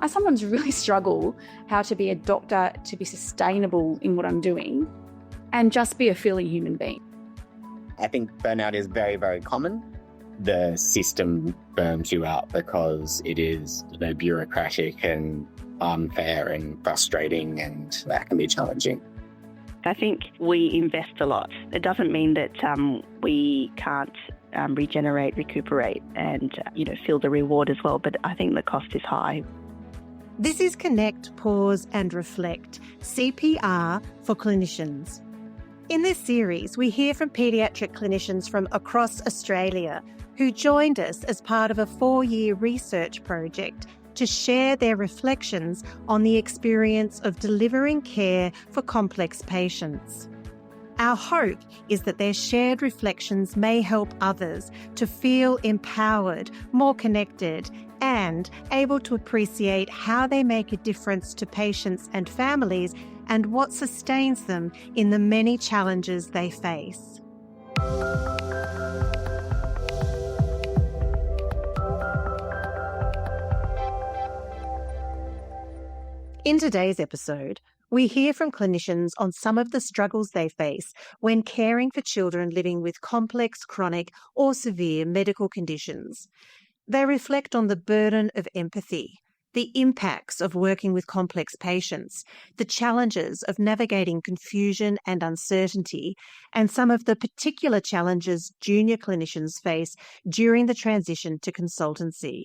I sometimes really struggle how to be a doctor, to be sustainable in what I'm doing and just be a feeling human being. I think burnout is very, very common. The system burns you out because it is bureaucratic and unfair and frustrating, and that can be challenging. I think we invest a lot. It doesn't mean that we can't regenerate, recuperate and, feel the reward as well. But I think the cost is high. This is Connect, Pause and Reflect, CPR for clinicians. In this series, we hear from paediatric clinicians from across Australia who joined us as part of a 4-year research project to share their reflections on the experience of delivering care for complex patients. Our hope is that their shared reflections may help others to feel empowered, more connected, and able to appreciate how they make a difference to patients and families and what sustains them in the many challenges they face. In today's episode, we hear from clinicians on some of the struggles they face when caring for children living with complex, chronic, or severe medical conditions. They reflect on the burden of empathy, the impacts of working with complex patients, the challenges of navigating confusion and uncertainty, and some of the particular challenges junior clinicians face during the transition to consultancy.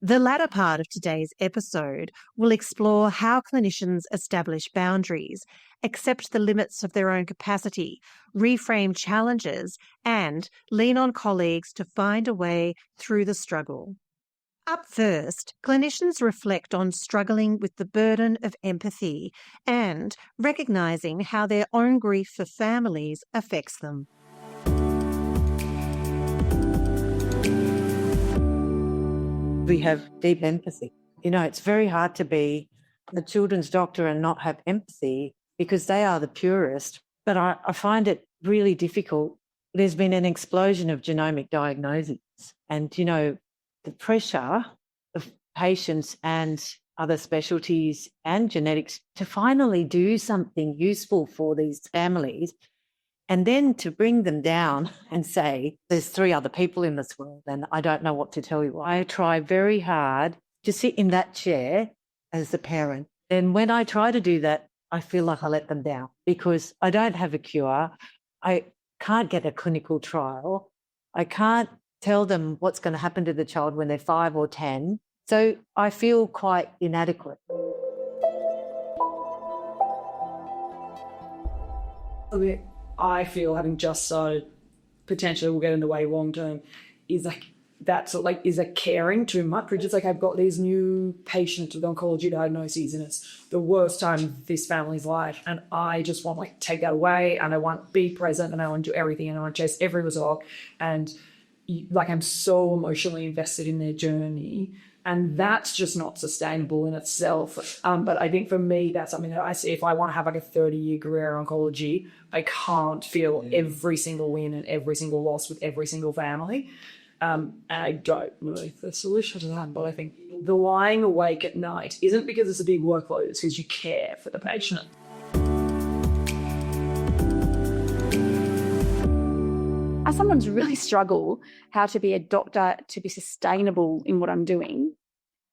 The latter part of today's episode will explore how clinicians establish boundaries, accept the limits of their own capacity, reframe challenges, and lean on colleagues to find a way through the struggle. Up first, clinicians reflect on struggling with the burden of empathy and recognising how their own grief for families affects them. We have deep empathy. It's very hard to be a children's doctor and not have empathy because they are the purest. But I find it really difficult. There's been an explosion of genomic diagnoses and, the pressure of patients and other specialties and genetics to finally do something useful for these families and then to bring them down and say, there's 3 other people in this world and I don't know what to tell you. I try very hard to sit in that chair as a parent. And when I try to do that, I feel like I let them down because I don't have a cure. I can't get a clinical trial. I can't tell them what's going to happen to the child when they're 5 or 10. So I feel quite inadequate. I feel, having just started, potentially will get in the way long term, is like that sort of like, is that caring too much? Which is like, I've got these new patients with oncology diagnoses and it's the worst time of this family's life. And I just want to take that away and I want to be present and I want to do everything and I want to chase every result. And I'm so emotionally invested in their journey. And that's just not sustainable in itself. But I think for me, that's something that I see. If I want to have a 30-year career in oncology, I can't feel every single win and every single loss with every single family. And I don't know the solution to that. But I think the lying awake at night isn't because it's a big workload. It's because you care for the patient. I sometimes really struggle how to be a doctor, to be sustainable in what I'm doing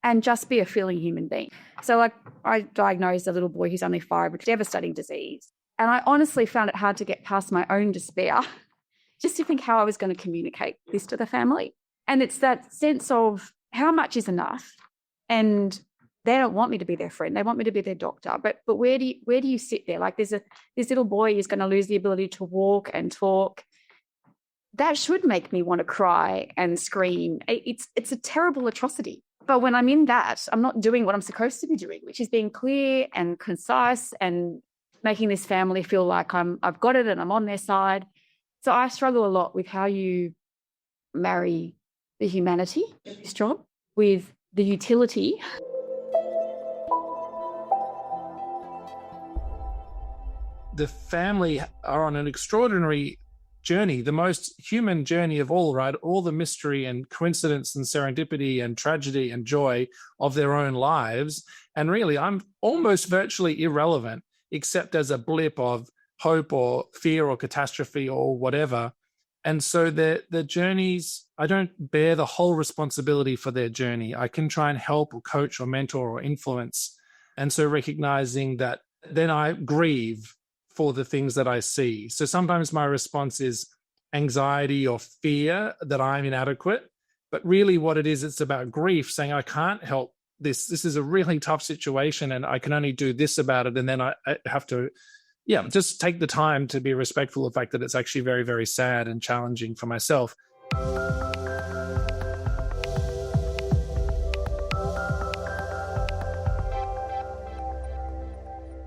and just be a feeling human being. So I diagnosed a little boy who's only 5 with devastating disease. And I honestly found it hard to get past my own despair just to think how I was going to communicate this to the family. And it's that sense of how much is enough. And they don't want me to be their friend. They want me to be their doctor. But where do you sit there? Like this little boy is going to lose the ability to walk and talk. That should make me want to cry and scream. It's a terrible atrocity. But when I'm in that, I'm not doing what I'm supposed to be doing, which is being clear and concise and making this family feel like I've got it and I'm on their side. So I struggle a lot with how you marry the humanity of this job with the utility. The family are on an extraordinary journey, the most human journey of all, right? All the mystery and coincidence and serendipity and tragedy and joy of their own lives. And really, I'm almost virtually irrelevant, except as a blip of hope or fear or catastrophe or whatever. And so the journeys, I don't bear the whole responsibility for their journey. I can try and help or coach or mentor or influence. And so recognizing that then I grieve for the things that I see. So sometimes my response is anxiety or fear that I'm inadequate. But really what it is, it's about grief, saying I can't help this. This is a really tough situation and I can only do this about it. And then I have to, just take the time to be respectful of the fact that it's actually very, very sad and challenging for myself.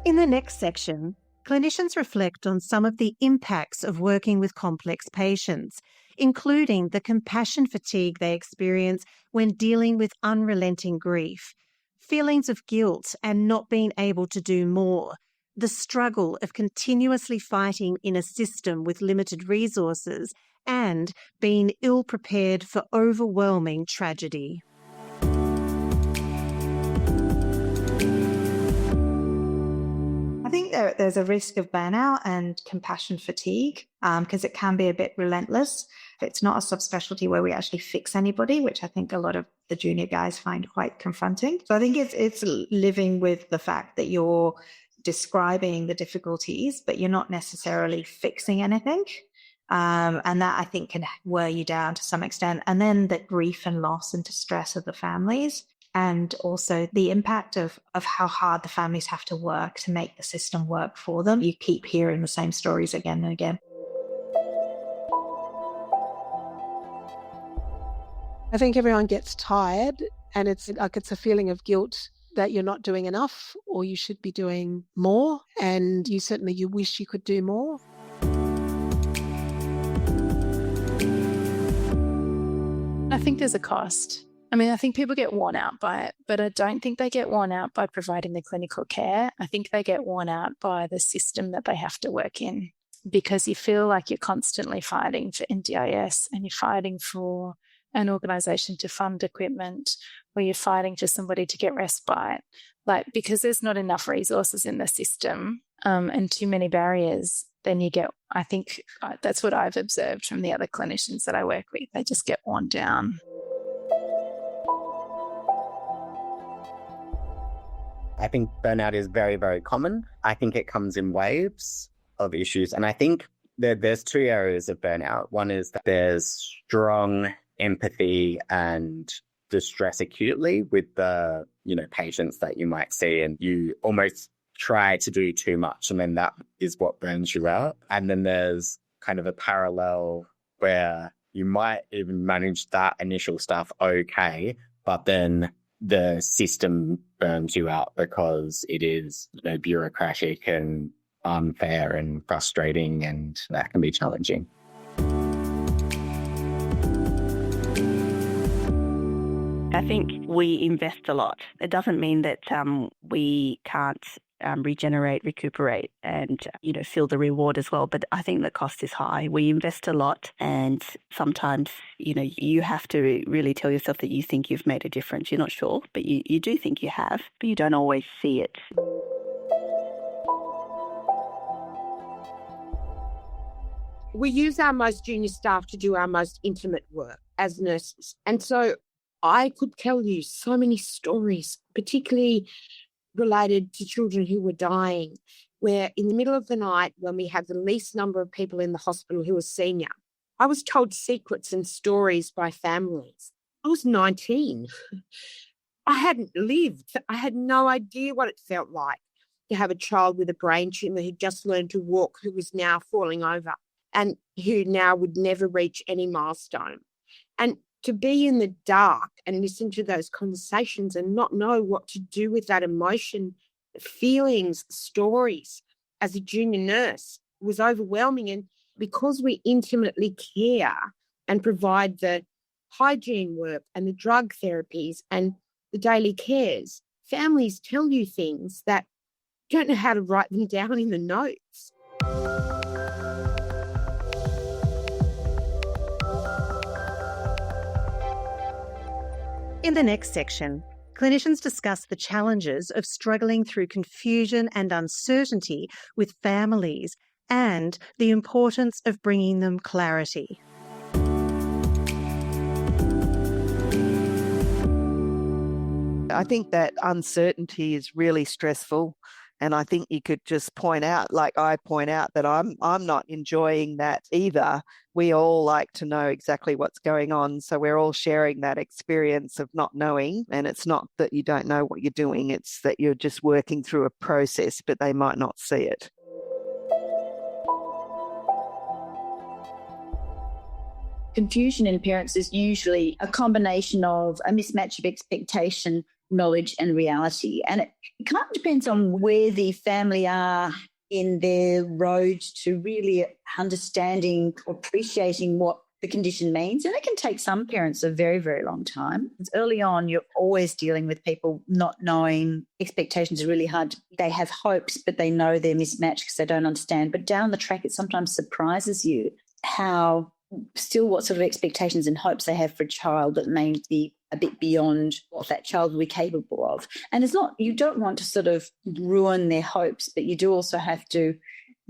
In the next section, clinicians reflect on some of the impacts of working with complex patients, including the compassion fatigue they experience when dealing with unrelenting grief, feelings of guilt and not being able to do more, the struggle of continuously fighting in a system with limited resources, and being ill-prepared for overwhelming tragedy. I think there's a risk of burnout and compassion fatigue because it can be a bit relentless. It's not a subspecialty where we actually fix anybody, which I think a lot of the junior guys find quite confronting. So I think it's living with the fact that you're describing the difficulties, but you're not necessarily fixing anything. And that I think can wear you down to some extent. And then the grief and loss and distress of the families. And also the impact of how hard the families have to work to make the system work for them. You keep hearing the same stories again and again. I think everyone gets tired and it's a feeling of guilt that you're not doing enough or you should be doing more, and you wish you could do more. I think there's a cost. I think people get worn out by it, but I don't think they get worn out by providing the clinical care. I think they get worn out by the system that they have to work in, because you feel like you're constantly fighting for NDIS and you're fighting for an organisation to fund equipment, or you're fighting for somebody to get respite. Because there's not enough resources in the system and too many barriers, then you get, I think that's what I've observed from the other clinicians that I work with. They just get worn down. I think burnout is very, very common. I think it comes in waves of issues. And I think there's two areas of burnout. One is that there's strong empathy and distress acutely with the, patients that you might see, and you almost try to do too much, and then that is what burns you out. And then there's kind of a parallel where you might even manage that initial stuff okay, but then the system burns you out because it is bureaucratic and unfair and frustrating, and that can be challenging. I think we invest a lot. It doesn't mean that we can't recuperate and, feel the reward as well. But I think the cost is high. We invest a lot, and sometimes, you have to really tell yourself that you think you've made a difference. You're not sure, but you do think you have, but you don't always see it. We use our most junior staff to do our most intimate work as nurses. And so I could tell you so many stories, particularly related to children who were dying, where in the middle of the night, when we had the least number of people in the hospital who were senior, I was told secrets and stories by families. I was 19. I hadn't lived. I had no idea what it felt like to have a child with a brain tumour who just learned to walk, who was now falling over and who now would never reach any milestone. And to be in the dark and listen to those conversations and not know what to do with that emotion, feelings, stories as a junior nurse was overwhelming. And because we intimately care and provide the hygiene work and the drug therapies and the daily cares, families tell you things that you don't know how to write them down in the notes. In the next section, clinicians discuss the challenges of struggling through confusion and uncertainty with families and the importance of bringing them clarity. I think that uncertainty is really stressful. And I think you could just point out, like I point out, that I'm not enjoying that either. We all like to know exactly what's going on. So we're all sharing that experience of not knowing. And it's not that you don't know what you're doing, it's that you're just working through a process, but they might not see it. Confusion in parents is usually a combination of a mismatch of expectation, knowledge and reality. And it kind of depends on where the family are in their road to really understanding or appreciating what the condition means. And it can take some parents a very, very long time. It's early on, you're always dealing with people not knowing. Expectations are really hard. They have hopes, but they know they're mismatched because they don't understand. But down the track, it sometimes surprises you how still what sort of expectations and hopes they have for a child that may be a bit beyond what that child will be capable of. And it's not, you don't want to sort of ruin their hopes, but you do also have to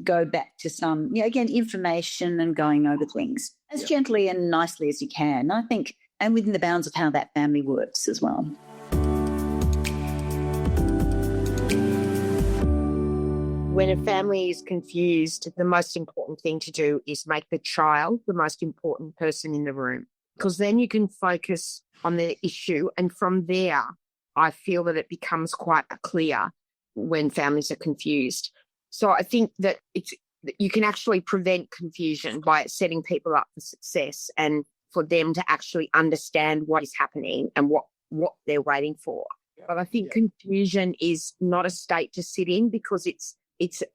go back to some, again, information and going over things as gently and nicely as you can, I think, and within the bounds of how that family works as well. When a family is confused, the most important thing to do is make the child the most important person in the room, because then you can focus on the issue. And from there, I feel that it becomes quite clear when families are confused. So I think that you can actually prevent confusion by setting people up for success and for them to actually understand what is happening and what they're waiting for. But I think confusion is not a state to sit in, because it's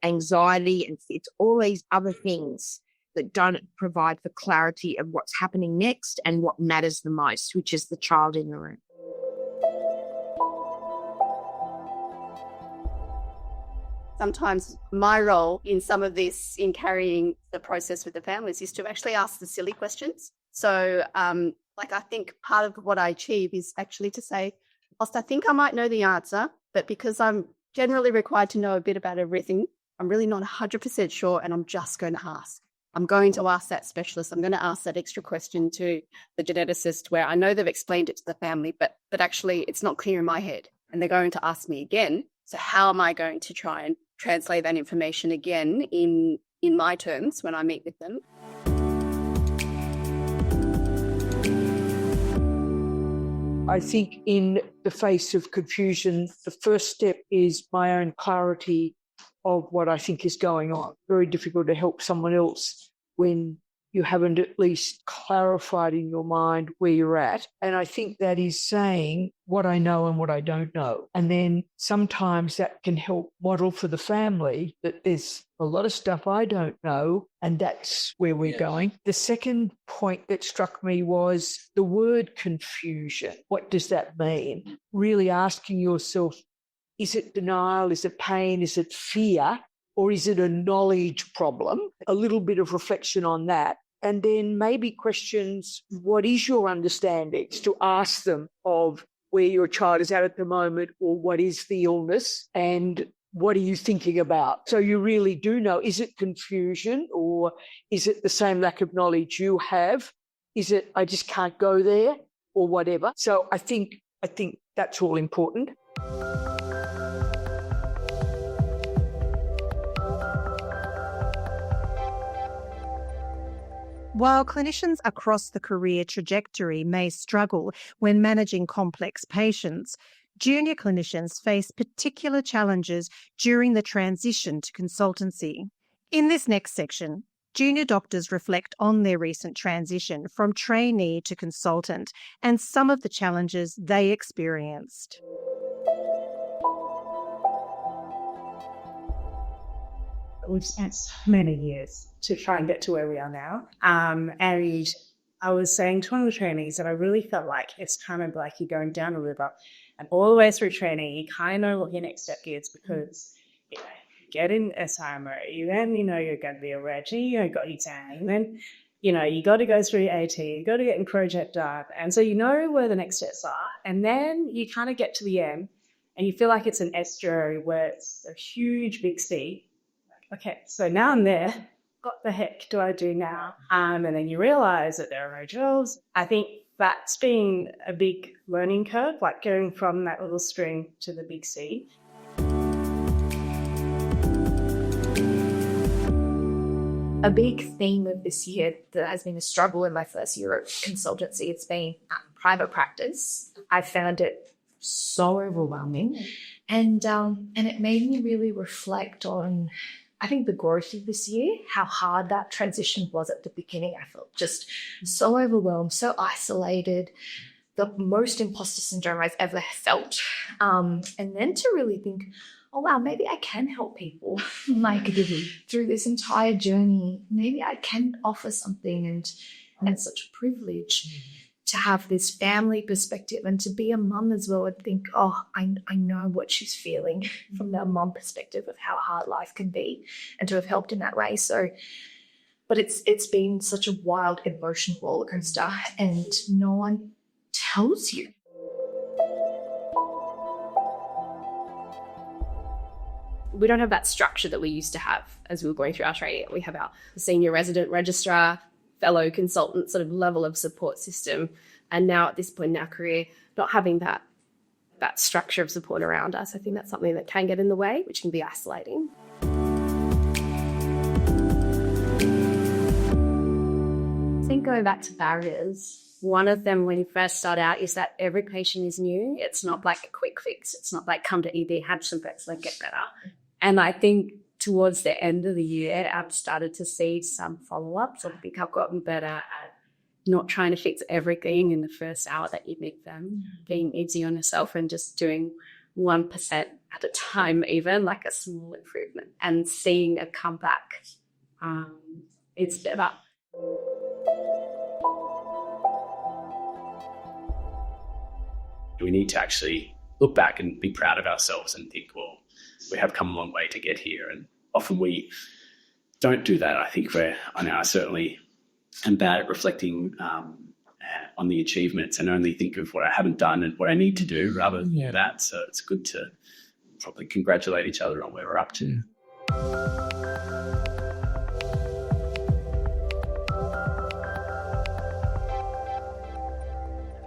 anxiety and it's all these other things that don't provide for clarity of what's happening next and what matters the most, which is the child in the room. Sometimes my role in some of this, in carrying the process with the families, is to actually ask the silly questions. So, I think part of what I achieve is actually to say, whilst I think I might know the answer, but because I'm generally required to know a bit about everything, I'm really not 100% sure, and I'm just going to ask. I'm going to ask that specialist. I'm going to ask that extra question to the geneticist where I know they've explained it to the family, but actually it's not clear in my head. And they're going to ask me again. So how am I going to try and translate that information again in my terms when I meet with them? I think in the face of confusion, the first step is my own clarity of what I think is going on. Very difficult to help someone else when you haven't at least clarified in your mind where you're at. And I think that is saying what I know and what I don't know. And then sometimes that can help model for the family that there's a lot of stuff I don't know, and that's where we're going. The second point that struck me was the word confusion. What does that mean? Really asking yourself, is it denial? Is it pain? Is it fear? Or is it a knowledge problem? A little bit of reflection on that. And then maybe questions, what is your understanding? To ask them of where your child is at the moment, or what is the illness and what are you thinking about? So you really do know, is it confusion, or is it the same lack of knowledge you have? Is it I just can't go there, or whatever? So I think that's all important. While clinicians across the career trajectory may struggle when managing complex patients, junior clinicians face particular challenges during the transition to consultancy. In this next section, junior doctors reflect on their recent transition from trainee to consultant and some of the challenges they experienced. We've spent so many years to try and get to where we are now. And I was saying to one of the trainees that I really felt like it's kind of like you're going down a river, and all the way through training, you kind of know what your next step is, because you get in SIMO, then you're going to be a regi, you got your exam, then you got to go through AT, you got to get your project done. And so you know where the next steps are. And then you kind of get to the end and you feel like it's an estuary where it's a huge big sea. Okay, so now I'm there. What the heck do I do now? And then you realize that there are no jobs. I think that's been a big learning curve, like going from that little stream to the big sea. A big theme of this year that has been a struggle in my first year of consultancy, it's been private practice. I found it so overwhelming, and it made me really reflect on, I think, the growth of this year, how hard that transition was at the beginning. I felt just so overwhelmed, so isolated, the most imposter syndrome I've ever felt. And then to really think, oh, wow, maybe I can help people like through this entire journey. Maybe I can offer something, and it's such a privilege to have this family perspective and to be a mum as well and think, oh, I know what she's feeling from the mum perspective of how hard life can be, and to have helped in that way. So, but it's been such a wild emotion roller coaster, and no one tells you. We don't have that structure that we used to have as we were going through our training. We have our senior resident registrar, fellow consultant sort of level of support system. And now at this point in our career, not having that structure of support around us, I think that's something that can get in the way, which can be isolating. I think going back to barriers, one of them when you first start out is that every patient is new. It's not like a quick fix. It's not like come to ED, have some vets, like get better. And I think towards the end of the year, I've started to see some follow-ups. I think I've gotten better at not trying to fix everything in the first hour that you meet them, being easy on yourself and just doing 1% at a time, even like a small improvement, and seeing a comeback. It's better. We need to actually look back and be proud of ourselves and think, well, we have come a long way to get here. And often we don't do that. I think I certainly am bad at reflecting on the achievements and only think of what I haven't done and what I need to do rather than that. So it's good to probably congratulate each other on where we're up to.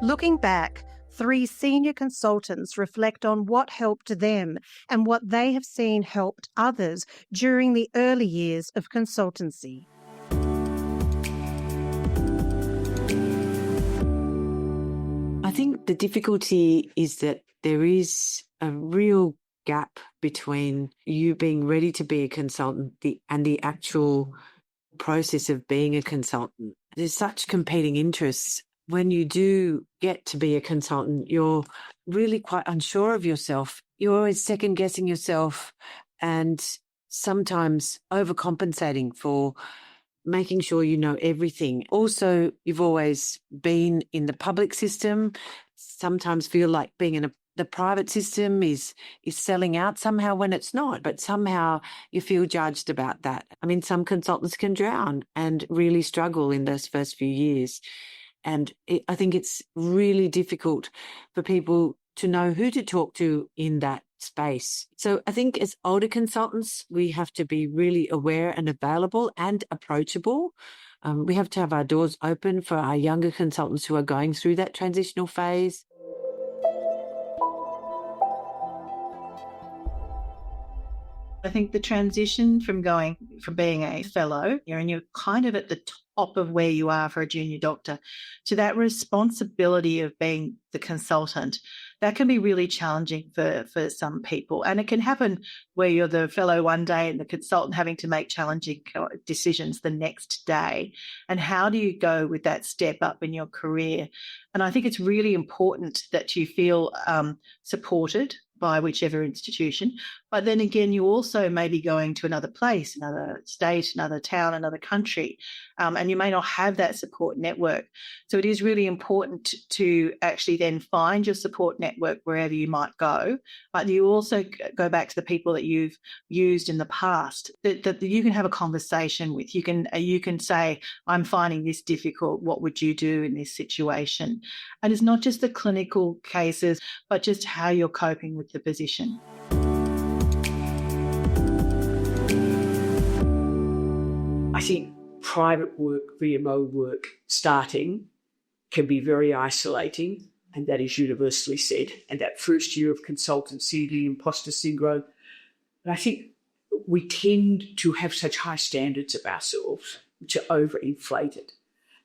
Looking back, 3 senior consultants reflect on what helped them and what they have seen helped others during the early years of consultancy. I think the difficulty is that there is a real gap between you being ready to be a consultant and the actual process of being a consultant. There's such competing interests. When you do get to be a consultant, you're really quite unsure of yourself. You're always second-guessing yourself and sometimes overcompensating for making sure you know everything. Also, you've always been in the public system, sometimes feel like being in the private system is selling out somehow when it's not, but somehow you feel judged about that. I mean, some consultants can drown and really struggle in those first few years. And I think it's really difficult for people to know who to talk to in that space. So I think as older consultants, we have to be really aware and available and approachable. We have to have our doors open for our younger consultants who are going through that transitional phase. I think the transition from being a fellow, and you're kind of at the top of where you are for a junior doctor, to that responsibility of being the consultant, that can be really challenging for some people. And it can happen where you're the fellow one day and the consultant having to make challenging decisions the next day. And how do you go with that step up in your career? And I think it's really important that you feel supported by whichever institution, But then again, you also may be going to another place, another state, another town, another country, and you may not have that support network. So it is really important to actually then find your support network wherever you might go. But you also go back to the people that you've used in the past that you can have a conversation with. You can say, I'm finding this difficult. What would you do in this situation? And it's not just the clinical cases, but just how you're coping with the position. I think private work, VMO work, starting can be very isolating, and that is universally said. And that first year of consultancy, the imposter syndrome. But I think we tend to have such high standards of ourselves, which are overinflated,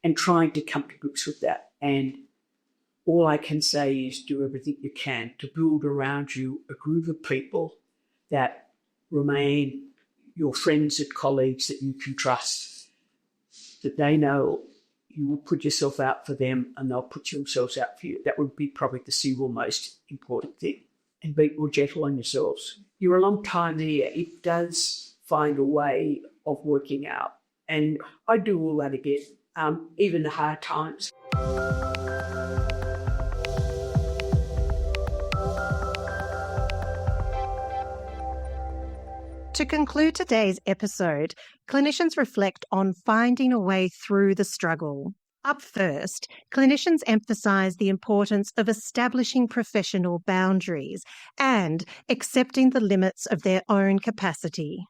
and trying to come to grips with that. And all I can say is do everything you can to build around you a group of people that remain your friends and colleagues that you can trust, that they know you will put yourself out for them and they'll put themselves out for you. That would be probably the single most important thing. And be more gentle on yourselves. You're a long time there. It does find a way of working out. And I do all that again, even the hard times. To conclude today's episode, clinicians reflect on finding a way through the struggle. Up first, clinicians emphasise the importance of establishing professional boundaries and accepting the limits of their own capacity.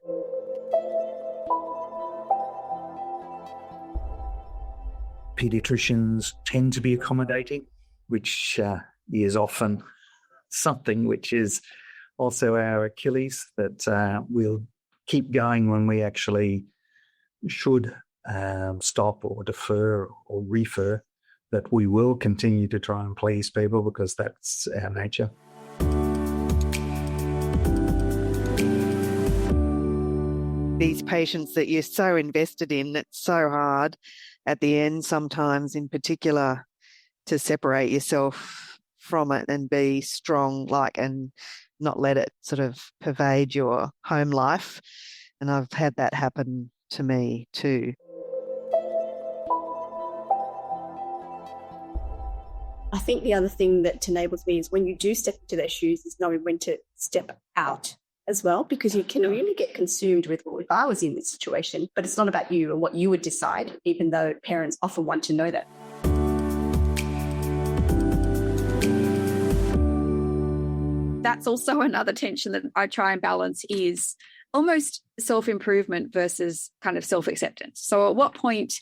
Paediatricians tend to be accommodating, which is often something which is also our Achilles, that we'll keep going when we actually should stop or defer or refer, that we will continue to try and please people because that's our nature. These patients that you're so invested in, it's so hard at the end sometimes, in particular, to separate yourself from it and be strong, and not let it sort of pervade your home life. And I've had that happen to me too. I think the other thing that enables me is when you do step into their shoes is knowing when to step out as well, because you can really get consumed with, well, if I was in this situation, but it's not about you and what you would decide, even though parents often want to know that. That's also another tension that I try and balance, is almost self-improvement versus kind of self-acceptance. So at what point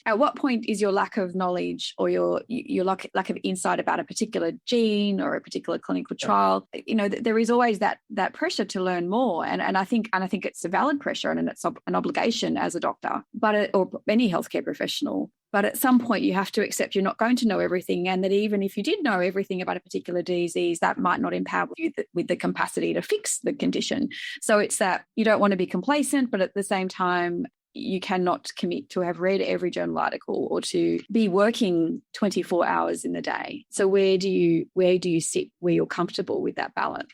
is your lack of knowledge or your lack of insight about a particular gene or a particular clinical trial, there is always that pressure to learn more. And I think it's a valid pressure and it's an obligation as a doctor, or any healthcare professional. But at some point you have to accept you're not going to know everything, and that even if you did know everything about a particular disease, that might not empower you with the capacity to fix the condition. So it's that you don't want to be complacent, but at the same time, you cannot commit to have read every journal article or to be working 24 hours in the day. So where do you sit where you're comfortable with that balance?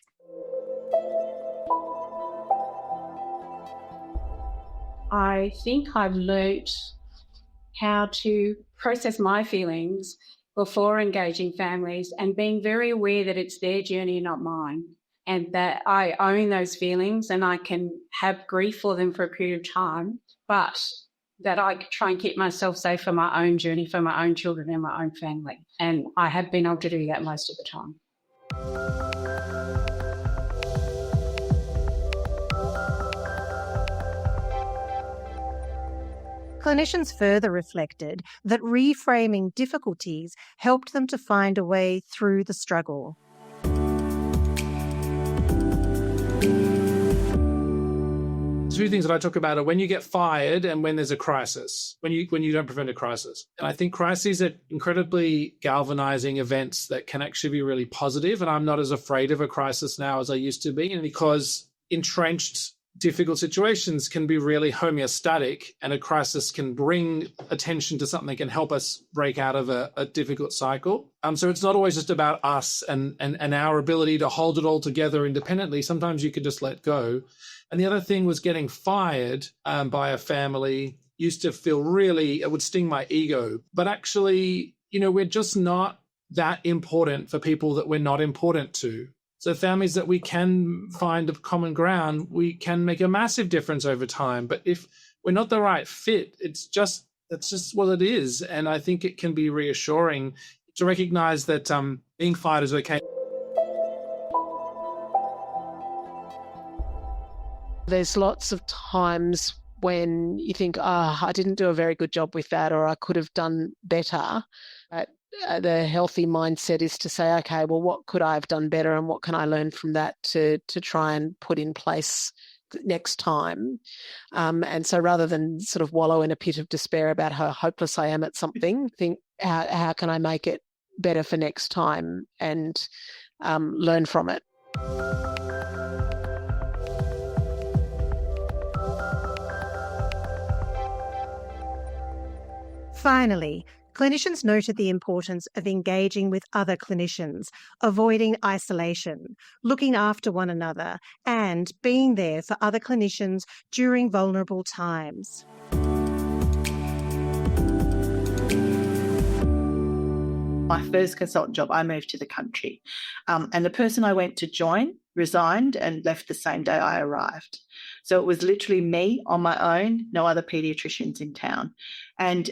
I think I've learnt how to process my feelings before engaging families, and being very aware that it's their journey, not mine, and that I own those feelings and I can have grief for them for a period of time, but that I try and keep myself safe for my own journey, for my own children and my own family. And I have been able to do that most of the time. Clinicians further reflected that reframing difficulties helped them to find a way through the struggle. Two things that I talk about are when you get fired and when there's a crisis, when you don't prevent a crisis. And I think crises are incredibly galvanizing events that can actually be really positive. And I'm not as afraid of a crisis now as I used to be, and because entrenched difficult situations can be really homeostatic, and a crisis can bring attention to something and help us break out of a difficult cycle. So it's not always just about us and our ability to hold it all together independently. Sometimes you can just let go. And the other thing was getting fired by a family used to feel really, it would sting my ego. But actually, we're just not that important for people that we're not important to. So families that we can find a common ground, we can make a massive difference over time. But if we're not the right fit, that's just what it is. And I think it can be reassuring to recognize that being fired is okay. There's lots of times when you think, I didn't do a very good job with that, or I could have done better. But the healthy mindset is to say, okay, well, what could I have done better, and what can I learn from that to try and put in place next time? And so rather than sort of wallow in a pit of despair about how hopeless I am at something, think, how can I make it better for next time, and learn from it. Finally, clinicians noted the importance of engaging with other clinicians, avoiding isolation, looking after one another, and being there for other clinicians during vulnerable times. My first consultant job, I moved to the country. And the person I went to join resigned and left the same day I arrived. So it was literally me on my own, no other paediatricians in town. And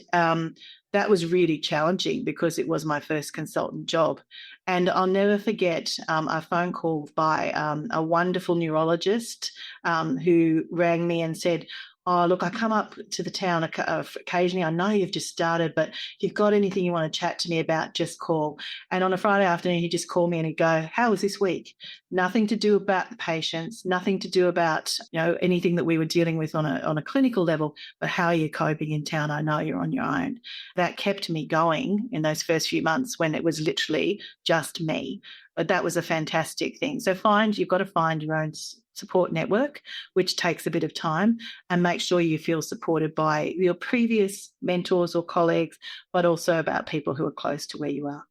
that was really challenging because it was my first consultant job. And I'll never forget a phone call by a wonderful neurologist who rang me and said, oh, look, I come up to the town occasionally. I know you've just started, but if you've got anything you want to chat to me about, just call. And on a Friday afternoon, he'd just call me and he'd go, how was this week? Nothing to do about the patients, nothing to do about anything that we were dealing with on a clinical level, but how are you coping in town? I know you're on your own. That kept me going in those first few months when it was literally just me. But that was a fantastic thing. So you've got to find your own support network, which takes a bit of time, and make sure you feel supported by your previous mentors or colleagues, but also about people who are close to where you are.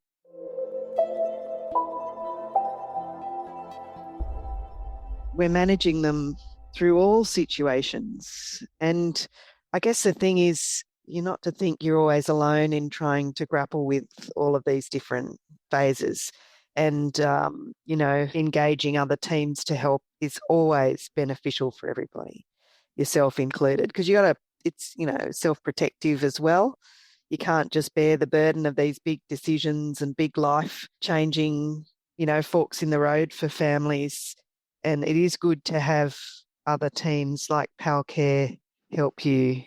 We're managing them through all situations. And I guess the thing is, you're not to think you're always alone in trying to grapple with all of these different phases. And, engaging other teams to help is always beneficial for everybody, yourself included, because it's self-protective as well. You can't just bear the burden of these big decisions and big life-changing, forks in the road for families. And it is good to have other teams like PalCare help you.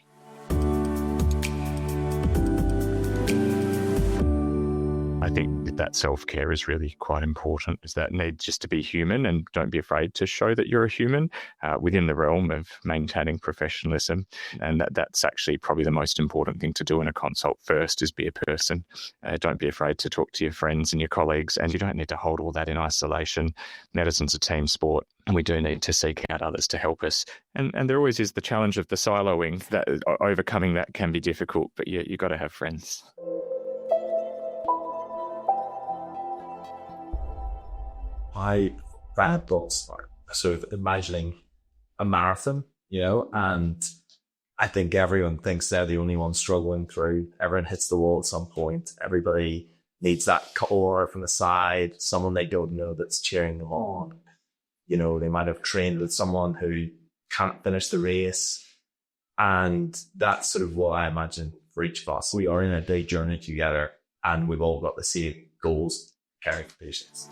I think that self-care is really quite important, is that need just to be human, and don't be afraid to show that you're a human within the realm of maintaining professionalism. And that's actually probably the most important thing to do in a consult first, is be a person. Don't be afraid to talk to your friends and your colleagues, and you don't need to hold all that in isolation. Medicine's a team sport, and we do need to seek out others to help us. And there always is the challenge of the siloing, that overcoming that can be difficult, but you got to have friends. I read books sort of imagining a marathon, and I think everyone thinks they're the only one struggling through. Everyone hits the wall at some point. Everybody needs that core from the side, someone they don't know that's cheering them on. They might have trained with someone who can't finish the race. And that's sort of what I imagine for each of us. We are in a day journey together, and we've all got the same goals, caring for patients.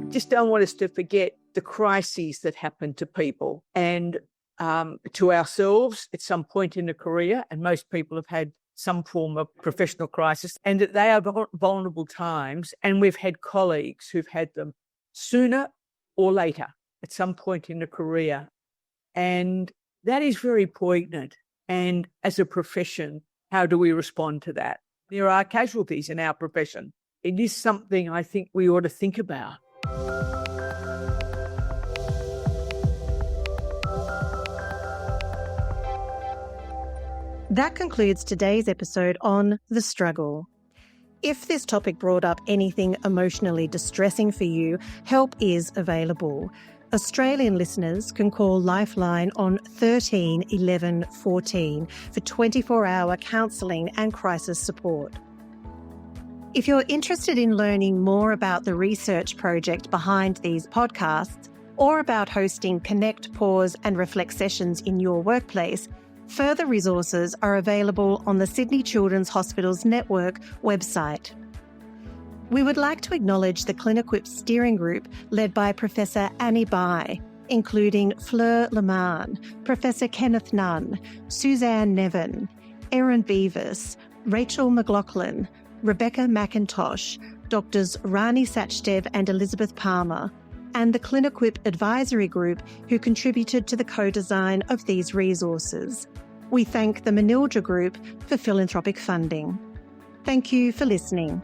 Just don't want us to forget the crises that happen to people and to ourselves at some point in a career, and most people have had some form of professional crisis, and that they are vulnerable times, and we've had colleagues who've had them sooner or later at some point in a career, and that is very poignant. And as a profession, how do we respond to that? There are casualties in our profession. it is something I think we ought to think about. That concludes today's episode on The Struggle. If this topic brought up anything emotionally distressing for you, help is available. Australian listeners can call Lifeline on 13 11 14 for 24-hour counselling and crisis support. If you're interested in learning more about the research project behind these podcasts or about hosting Connect, Pause and Reflect sessions in your workplace, further resources are available on the Sydney Children's Hospitals Network website. We would like to acknowledge the ClinEquip steering group led by Professor Annie Bai, including Fleur Leman, Professor Kenneth Nunn, Suzanne Nevin, Erin Beavis, Rachel McLaughlin, Rebecca McIntosh, Doctors Rani Sachdev and Elizabeth Palmer, and the ClinEquip Advisory Group who contributed to the co-design of these resources. We thank the Manildra Group for philanthropic funding. Thank you for listening.